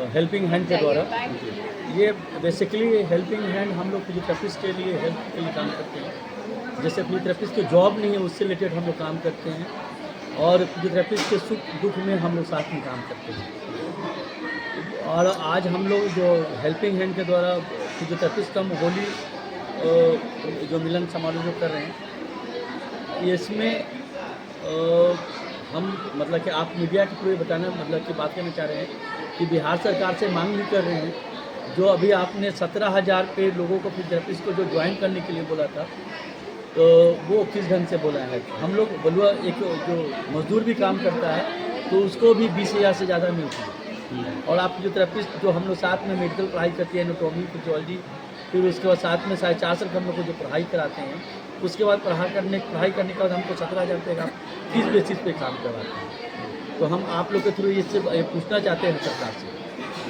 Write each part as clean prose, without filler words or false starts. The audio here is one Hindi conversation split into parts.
हेल्पिंग हैंड के द्वारा। ये बेसिकली हेल्पिंग हैंड हम लोग फिजियोथेरेपिस्ट के लिए हेल्प के लिए काम करते हैं। जैसे फिजियोथेरेपिस्ट की जॉब नहीं है उससे रिलेटेड हम लोग काम करते हैं, और फिजियोथेरेपिस्ट के सुख दुख में हम लोग साथ में काम करते हैं। और आज हम लोग जो हेल्पिंग हैंड के द्वारा फिजियोथेरेपिस्ट कम होली जो मिलन समारोह जो कर रहे हैं, इसमें हम मतलब कि आप मीडिया के थ्रू बताना मतलब कि बात करना चाह रहे हैं कि बिहार सरकार से मांग भी कर रहे हैं। जो अभी आपने 17,000 पे लोगों को फिजियोथेरेपिस्ट को जो ज्वाइन करने के लिए बोला था, तो वो किस ढंग से बोला है? हम लोग बलुआ एक जो मजदूर भी काम करता है तो उसको भी 20,000 से ज़्यादा मिलती है। और आप फिजियोथेरेपिस्ट जो हम लोग साथ में मेडिकल पढ़ाई करती है, एनाटॉमी, फिजियोलॉजी, फिर उसके बाद साथ में 4.5 हम लोग को जो पढ़ाई कराते हैं, उसके बाद पढ़ाई करने के बाद हमको 17,000 रुपये का फीस बेसिस पे काम करवाते हैं। तो हम आप लोग के थ्रू इससे पूछना चाहते हैं सरकार से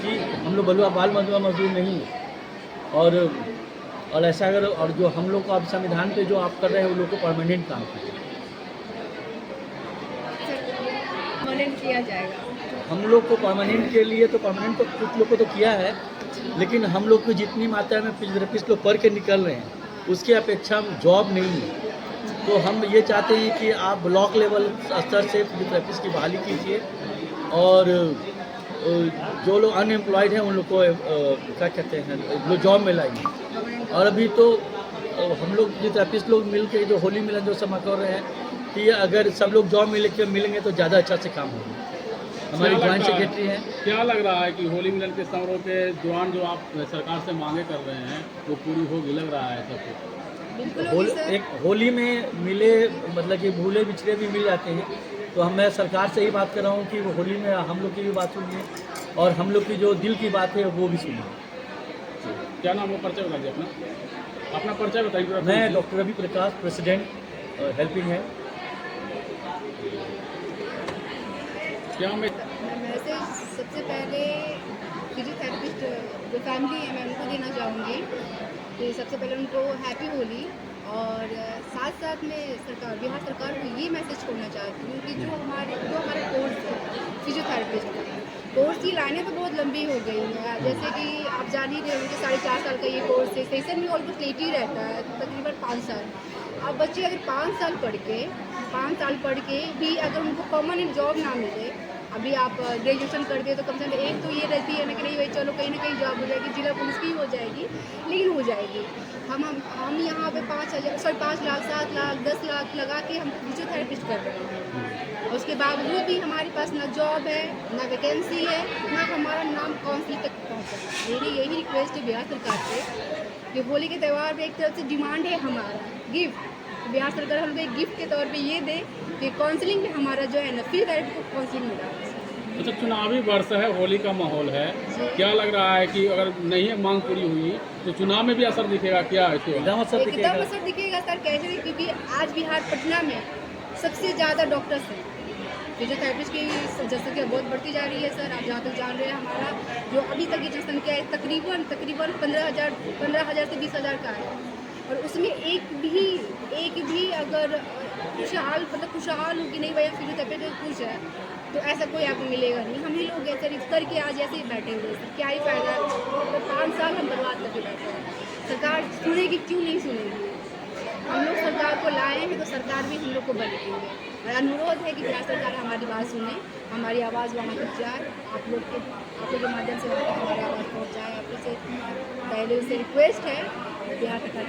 कि हम लोग बलुआ बाल मजदूर नहीं हैं, और ऐसा अगर और जो हम लोग को आप संविधान पे जो आप कर रहे हैं वो लोग को परमानेंट काम करें, परमानेंट किया जाएगा। हम लोग को परमानेंट के लिए तो परमानेंट तो कुछ लोग को तो किया है, लेकिन हम लोग को जितनी मात्रा में फिजियोथेरेपिस्ट लोग पढ़ के निकल रहे हैं उसकी अपेक्षा जॉब नहीं है। तो हम ये चाहते हैं कि आप ब्लॉक लेवल स्तर से फिजियोथेरेपिस्ट की बहाली कीजिए, और जो लोग अनएम्प्लॉयड हैं उन लोग को क्या कहते हैं जो जॉब में लाइए। और अभी तो हम लोग फिजियोथेरेपिस्ट लोग मिल के जो होली मिलन जो समा कर रहे हैं कि अगर सब लोग जॉब मिलेंगे तो ज़्यादा अच्छा से काम होगा। हमारी ज्वाइंट सेक्रेटरी हैं। क्या लग रहा है कि होली मिलन के समारोह के दौरान जो आप सरकार से मांगे कर रहे हैं वो पूरी होगी, लग रहा है सबको? एक होली में मिले मतलब कि भूले बिछड़े भी मिल जाते हैं, तो मैं सरकार से ही बात कर रहा हूँ कि वो होली में हम लोग की भी बात सुनिए और हम लोग की जो दिल की बात है वो भी सुनिए। क्या नाम है? परिचय बताइए अपना परिचय बताइए। मैं doctor Ravi Prakash, president helping है। क्या मैं मैसेज सबसे पहले फिजियोथेरेपिस्ट जो फैमिली है मैं उनको देना चाहूँगी कि सबसे पहले उनको हैप्पी होली, और साथ साथ में बिहार सरकार को ये मैसेज छोड़ना चाहती हूँ कि जो हमारा कोर्स है फिजियोथेरेपिस्ट का, कोर्स की लाइनें तो बहुत लंबी हो गई हैं। जैसे कि आप जान ही रहे होंगे 4.5 साल का ये कोर्स है, सेशन में ऑलमोस्ट लेट ही रहता है, तकरीबन 5 साल। अब बच्चे अगर 5 साल पढ़ के भी अगर उनको परमानेंट जॉब ना मिले, अभी आप ग्रेजुएशन कर दे तो कम से कम एक तो ये रहती है ना कि नहीं भाई चलो कहीं ना कहीं जॉब हो जाएगी, जिला पुलिस की हो जाएगी, लेकिन हो जाएगी। हम यहाँ पे 5 लाख 7 लाख 10 लाख लगा के हम फिजियोथेरेपिस्ट कर रहे हैं, उसके बावजूद भी हमारे पास ना जॉब है, ना वैकेंसी है, ना हमारा नाम काउंसिल तक पहुँचा। मेरी यही रिक्वेस्ट है बिहार सरकार से कि होली के त्यौहार पे एक तरफ से डिमांड है हमारा गिफ्ट, बिहार सरकार हमको एक गिफ्ट के तौर पे ये दे कि काउंसलिंग में हमारा जो है ना फिजियोथेरेपी को काउंसलिंग मिला। अच्छा, चुनावी वर्ष है, होली का माहौल है, क्या लग रहा है कि अगर नहीं है मांग पूरी हुई तो चुनाव में भी असर दिखेगा? क्या एकदम असर दिखेगा सर। कैसे? क्योंकि आज बिहार पटना में सबसे ज़्यादा डॉक्टर्स हैं, फिजियोथेरेपिस्ट की जनसंख्या बहुत बढ़ती जा रही है सर। आप जहाँ तक जान रहे हैं हमारा जो अभी तक की जनसंख्या है तकरीबन 15,000 से 20,000 का है, और उसमें एक भी अगर खुशहाल हो कि नहीं भैया फिजियोथेरेपिस्ट खुश है, तो ऐसा कोई आपको मिलेगा नहीं। हम ही लोग ऐसे करके आज ऐसे ही बैठे हुए सर, क्या ही फ़ायदा है? तो 5 साल हम बर्बाद करके बैठे हैं। सरकार सुनेगी, क्यों नहीं सुनेगी? हम लोग सरकार को लाए हैं तो सरकार भी हम लोग को बनेगी। और अनुरोध है कि बिहार सरकार हमारी बात सुने, हमारी आवाज़ वहाँ तक जाए, आप लोग के माध्यम से वहाँ तक हमारी आवाज़ पहुँच जाए। आप लोग से पहले उससे रिक्वेस्ट है बिहार सरकार।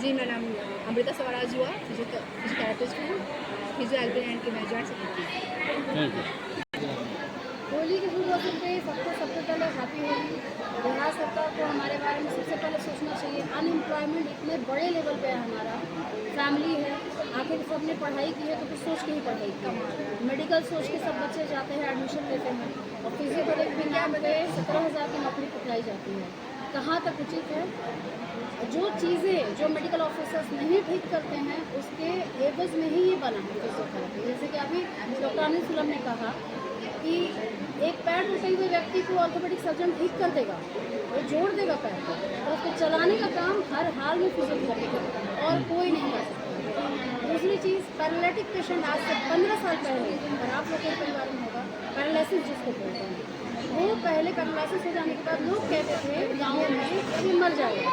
जी, मेरा नाम अमृता स्वराज हुआ, फिजियोथेरेपिस्ट हूँ, फिजियो हेल्पिंग हैंड की मैं जॉइंट सेक्रेटरी। होली के शुभ अवसर पे सबसे पहले हैप्पी होली। बिहार सरकार को हमारे बारे में सबसे पहले सोचना चाहिए। अनएम्प्लॉयमेंट इतने बड़े लेवल पे है, हमारा फैमिली है, आखिर सबने पढ़ाई की है तो कुछ सोच के ही पढ़ाई की। मेडिकल सोच के सब बच्चे जाते हैं, एडमिशन लेते हैं, और फिजियोथेरेपी के नाम पे 17,000 की नौकरी पकड़ाई जाती है। कहाँ तक उचित है? जो चीज़ें जो मेडिकल ऑफिसर्स नहीं ठीक करते हैं उसके एवज में ही ये बना है फिजियोथेरेपी। जैसे कि अभी डॉक्टर अनिल सुलम ने कहा कि एक पैर टूटे हुए व्यक्ति को ऑर्थोपेडिक सर्जन ठीक कर देगा, वो जोड़ देगा पैर को, और उसको चलाने का काम हर हाल में फिजियोथेरेपी करेगा और कोई नहीं कर सकता। दूसरी चीज़, पैरालिटिक पेशेंट आज से 15 साल पहले, और आप लोग के परिवार में होगा, पैरालिसिस पैरालिसिस जिसको बोलते हैं, वो पहले पैरालिसिस हो जाने के बाद लोग कहते थे गाँव में कि अभी मर जाएगा,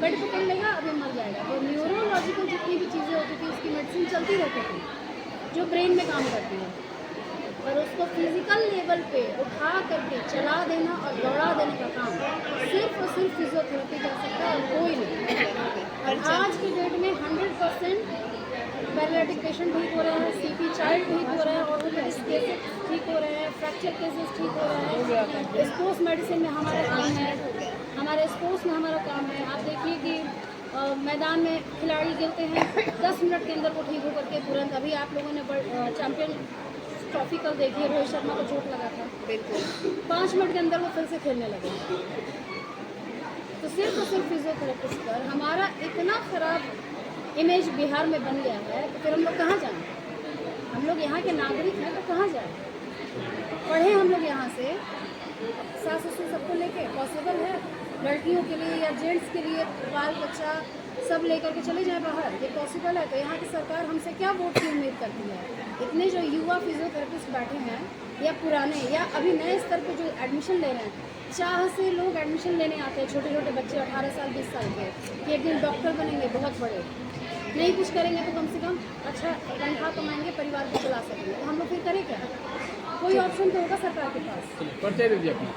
बेड पकड़ लेगा अभी मर जाएगा। तो न्यूरोलॉजिकल जितनी भी चीज़ें होती थी उसकी मेडिसिन चलती रहती थी जो ब्रेन में काम करती है, पर उसको फिजिकल लेवल पे उठा करके चला देना और दौड़ा देने का काम सिर्फ और सिर्फ फिजियोथेरेपी कर सकता है और कोई नहीं। और आज की डेट में 100% पैरालिटिक पेशेंट ठीक हो रहे हैं, सीपी चाइल्ड ठीक हो रहे हैं, ऑर्थोपेडिक केसेस ठीक हो रहे हैं, फ्रैक्चर केसेस ठीक हो रहे हैं। स्पोर्ट्स मेडिसिन में हमारा काम है, हमारे स्पोर्ट्स में हमारा काम है। आप देखिए कि मैदान में खिलाड़ी गिरते हैं 10 मिनट के अंदर वो ठीक होकर के तुरंत, अभी आप लोगों ने चैंपियन ट्रॉफी कल देखिए, रोहित शर्मा को चोट लगा था, बिल्कुल 5 मिनट के अंदर वो फिर से खेलने लगे। तो सिर्फ और सिर्फ फिजियोथेरेपिस्ट पर हमारा इतना ख़राब इमेज बिहार में बन गया है, तो फिर हम लोग कहाँ जाएँ? हम लोग यहाँ के नागरिक हैं तो कहाँ जाएँ? पढ़े हम लोग यहाँ से, सास ससुर सबको लेके पॉसिबल है? लड़कियों के लिए या जेंट्स के लिए बाल बच्चा सब लेकर के चले जाएं बाहर, ये पॉसिबल है? तो यहाँ की सरकार हमसे क्या वोट की उम्मीद करती है? इतने जो युवा फिजियोथेरेपिस्ट बैठे हैं या पुराने या अभी नए स्तर पे जो एडमिशन ले रहे हैं, चाह से लोग एडमिशन लेने आते हैं, छोटे छोटे बच्चे 18 साल 20 साल के, कि एक दिन डॉक्टर बनेंगे बहुत बड़े, नहीं कुछ करेंगे तो कम से कम अच्छा तनख्वाह कमाएंगे, परिवार को चला सकेंगे। तो हम लोग फिर करें क्या? कोई ऑप्शन तो होगा सरकार के पास। परिचय दीजिए अपना।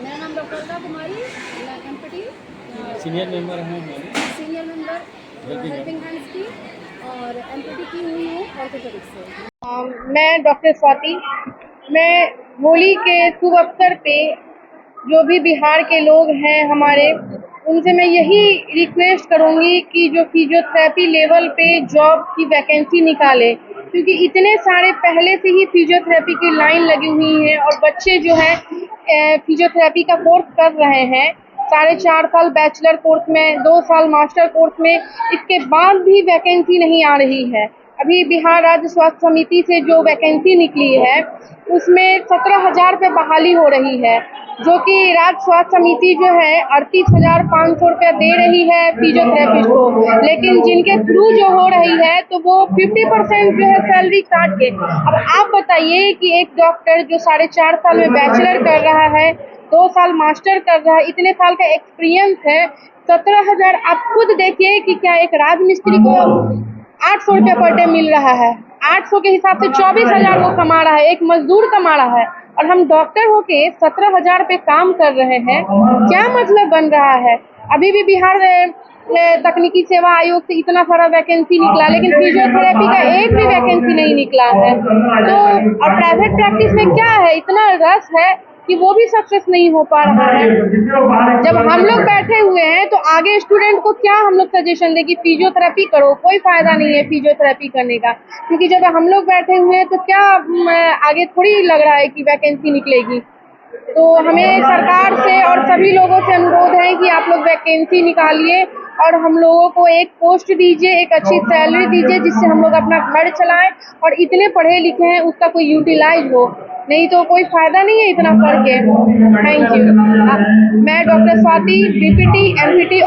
मेरा नाम डॉक्टर अलका कुमारी, मैं MPT सीनियर मेंबर हैं हमारे, सीनियर मेंबर हेल्पिंग हैंड्स की और MPT की हुई हूँ ऑर्थोपेडिक्स से। मैं डॉक्टर स्वाति, मैं होली के शुभ अवसर पे जो भी बिहार के लोग हैं हमारे, उनसे मैं यही रिक्वेस्ट करूंगी कि जो फिजियोथेरेपी लेवल पे जॉब की वैकेंसी निकाले, क्योंकि इतने सारे पहले से ही फिजियोथेरेपी की लाइन लगी हुई है और बच्चे जो है फिजियोथेरेपी का कोर्स कर रहे हैं 4.5 साल बैचलर कोर्स में, 2 साल मास्टर कोर्स में, इसके बाद भी वैकेंसी नहीं आ रही है। अभी बिहार राज्य स्वास्थ्य समिति से जो वैकेंसी निकली है उसमें 17,000 पे बहाली हो रही है, जो कि राज्य स्वास्थ्य समिति जो है 38,500 रुपया दे रही है फिजियोथेरेपिस्ट को, लेकिन जिनके थ्रू जो हो रही है तो वो 50% जो है सैलरी काट के। अब आप बताइए कि एक डॉक्टर जो 4.5 साल में बैचलर कर रहा है, 2 साल मास्टर कर रहा है, इतने साल का एक्सपीरियंस है, 17,000 आप खुद देखिए कि क्या एक राजमिस्त्री को 800 रुपया पर डे मिल रहा है, 800 के हिसाब से 24,000 वो कमा रहा है, एक मजदूर कमा रहा है, और हम डॉक्टर होके 17,000 पे काम कर रहे हैं। क्या मतलब बन रहा है? अभी भी बिहार तकनीकी सेवा आयोग से इतना सारा वैकेंसी निकला, लेकिन फिजियोथेरेपी का एक भी वैकेंसी नहीं निकला है। तो और प्राइवेट प्रैक्टिस में क्या है, इतना रश है कि वो भी सक्सेस नहीं हो पा रहा है। जब हम लोग बैठे हुए हैं तो आगे स्टूडेंट को क्या हम लोग सजेशन दें कि फिजियोथेरेपी करो? कोई फायदा नहीं है फिजियोथेरेपी करने का, क्योंकि जब हम लोग बैठे हुए हैं तो क्या आगे थोड़ी लग रहा है कि वैकेंसी निकलेगी। तो हमें सरकार से और सभी लोगों से अनुरोध है कि आप लोग वैकेंसी निकालिए और हम लोगों को एक पोस्ट दीजिए, एक अच्छी सैलरी दीजिए, जिससे हम लोग अपना घर चलाएं और इतने पढ़े लिखे हैं उसका कोई यूटिलाइज हो, नहीं तो कोई फायदा नहीं है इतना पढ़ के। Thank you. मैं डॉक्टर स्वाति, BPT MPT